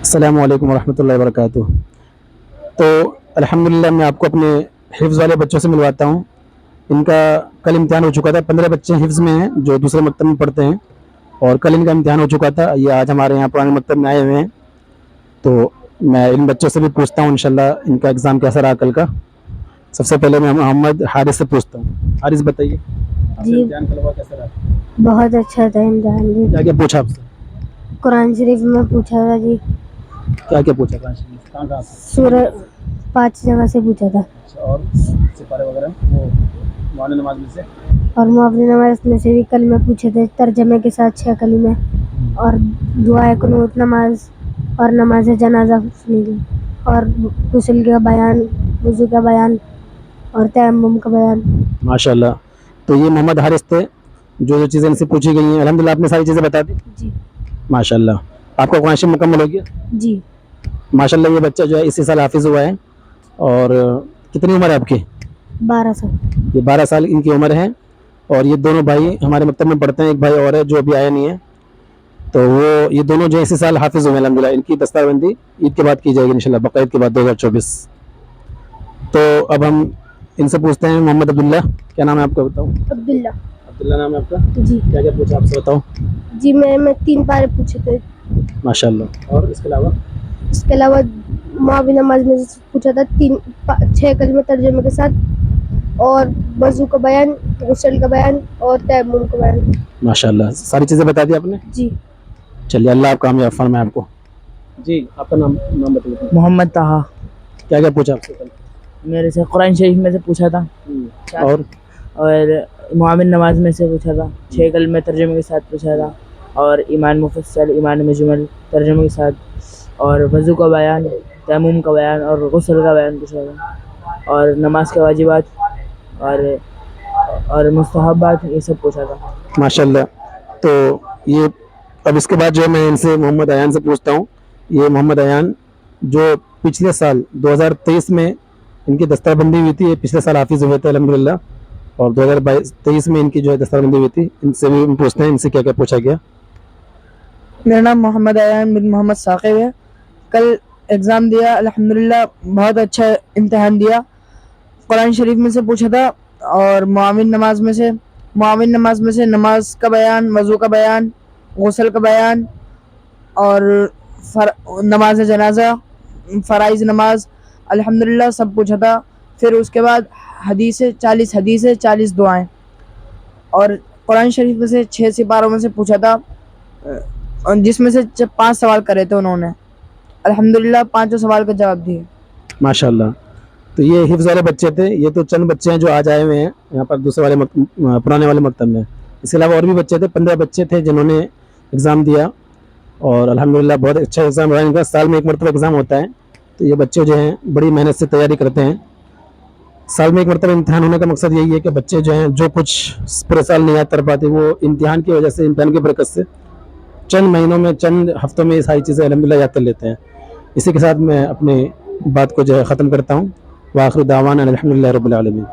السلام علیکم ورحمۃ اللہ وبرکاتہ۔ تو الحمدللہ میں آپ کو اپنے حفظ والے بچوں سے ملواتا ہوں۔ ان کا کل امتحان ہو چکا تھا، 15 بچے حفظ میں ہیں جو دوسرے مکتب میں پڑھتے ہیں، اور کل ان کا امتحان ہو چکا تھا۔ یہ آج ہمارے یہاں پرانے مکتب میں آئے ہوئے ہیں، تو میں ان بچوں سے بھی پوچھتا ہوں انشاءاللہ ان کا ایگزام کیسا رہا کل کا۔ سب سے پہلے میں محمد حارث سے پوچھتا ہوں۔ حارث بتائیے جی امتحان کل ہوا کیسا رہا؟ بہت اچھا تھا امتحان جی۔ کیا کیا پوچھا آپ سے؟ قرآن شریف میں پوچھا تھا جی، کیا کیا پوچھا تھا؟ کہاں سے؟ سورہ 5 جگہ سے پوچھا تھا، اور سپارے وغیرہ وہ معانی نماز میں سے؟ اور معافی نماز میں سے بھی کلمے پوچھے تھے ترجمے کے ساتھ 6 کلمے، اور دعائے قنوت نماز اور نماز جنازہ سنی، اور غسل کا بیان، وضو کا بیان اور تیمم کا بیان۔ ماشاءاللہ۔ تو یہ محمد حارث تھے، جو چیزیں ان سے پوچھی گئی ہیں الحمدللہ آپ نے ساری چیزیں بتا دی؟ جی ماشاءاللہ۔ آپ کا قرآن شریف مکمل ہو گیا؟ جی ماشاءاللہ۔ یہ بچہ جو ہے اسی سال حافظ ہوا ہے، اور کتنی عمر ہے آپ کی؟ 12 سال۔ یہ 12 سال ان کی عمر ہے، اور یہ دونوں بھائی ہمارے مکتب میں پڑھتے ہیں۔ ایک بھائی اور ہے جو ابھی آیا نہیں ہے، تو وہ یہ دونوں جو اسی سال حافظ ہوئے ہیں الحمدللہ۔ ان کی دستار بندی عید کے بعد کی جائے گی انشاءاللہ، بقرعید کے بعد 2024۔ تو اب ہم ان سے پوچھتے ہیں۔ محمد عبداللہ، کیا نام ہے آپ کا بتاؤ؟ عبداللہ۔ عبداللہ نام ہے آپ کا؟ جی کیا کیا پوچھا آپ سے بتاؤ؟ جی میں 3 پارے پوچھے تھے، ماشاءاللہ۔ اور اس کے علاوہ؟ اس کے علاوہ معافی نماز میں سے پوچھا تھا 6 کلمے ترجمے کے ساتھ، اور وضو کا بیان، غسل کا بیان اور تیمم کا بیان۔ ماشاءاللہ، ساری چیزیں بتا دی آپ نے؟ جی چلیے، اللہ آپ کامیاب فرمائے آپ کو۔ جی، آپ کا نام بتائیے۔ محمد طہا۔ کیا کیا پوچھا آپ سے کل؟ میرے سے قرآن شریف میں سے پوچھا تھا، اور معامل نماز میں سے پوچھا تھا، 6 کلمے ترجمے کے ساتھ پوچھا تھا، اور ایمان مفصل، ایمان مجمل ترجمے کے ساتھ، اور وضو کا بیان، تیمم کا بیان اور غسل کا بیان پوچھا تھا، اور نماز کے واجبات اور مستحبات، یہ سب پوچھا تھا۔ ماشاءاللہ۔ تو یہ اب اس کے بعد جو ہے میں ان سے محمد ایان سے پوچھتا ہوں۔ یہ محمد ایان جو پچھلے سال 2023 میں ان کی دستار بندی ہوئی تھی، یہ پچھلے سال حافظ ہوئے تھے الحمدللہ، اور 2023 میں ان کی جو ہے دستار بندی ہوئی تھی۔ ان سے بھی پوچھتے ہیں ان سے کیا کیا پوچھا گیا۔ میرا نام محمد ایان بن محمد ثاقب ہے۔ کل ایگزام دیا الحمدللہ، بہت اچھا امتحان دیا۔ قرآن شریف میں سے پوچھا تھا، اور معاون نماز میں سے نماز کا بیان، وضو کا بیان، غسل کا بیان، اور نماز جنازہ، فرائض نماز، الحمدللہ سب پوچھا تھا۔ پھر اس کے بعد 40 حدیثیں، 40 دعائیں، اور قرآن شریف میں سے 6 سپاروں میں سے پوچھا تھا، جس میں سے 5 سوال کرے تھے انہوں نے، الحمدللہ 5 سوال کا جواب دیے۔ ماشاءاللہ۔ تو یہ حفظ والے بچے تھے، یہ تو چند بچے ہیں جو آج آئے ہوئے ہیں یہاں پر دوسرے والے پرانے والے مکتب میں۔ اس کے علاوہ اور بھی بچے تھے، 15 بچے تھے جنہوں نے ایگزام دیا، اور الحمدللہ بہت اچھا ایگزام رہا ان کا۔ سال میں ایک مرتبہ ایگزام ہوتا ہے، تو یہ بچے جو ہیں بڑی محنت سے تیاری کرتے ہیں۔ سال میں ایک مرتبہ امتحان ہونے کا مقصد یہی ہے کہ بچے جو ہیں جو کچھ پورے سال نہیں یاد کر پاتے، وہ امتحان کی وجہ سے، امتحان کی برکت سے چند مہینوں میں، چند ہفتوں میں یہ ساری چیزیں الحمدللہ یاد کر لیتے ہیں۔ اسی کے ساتھ میں اپنی بات کو جو ہے ختم کرتا ہوں۔ وآخر دعوانا الحمدللہ رب العالمین۔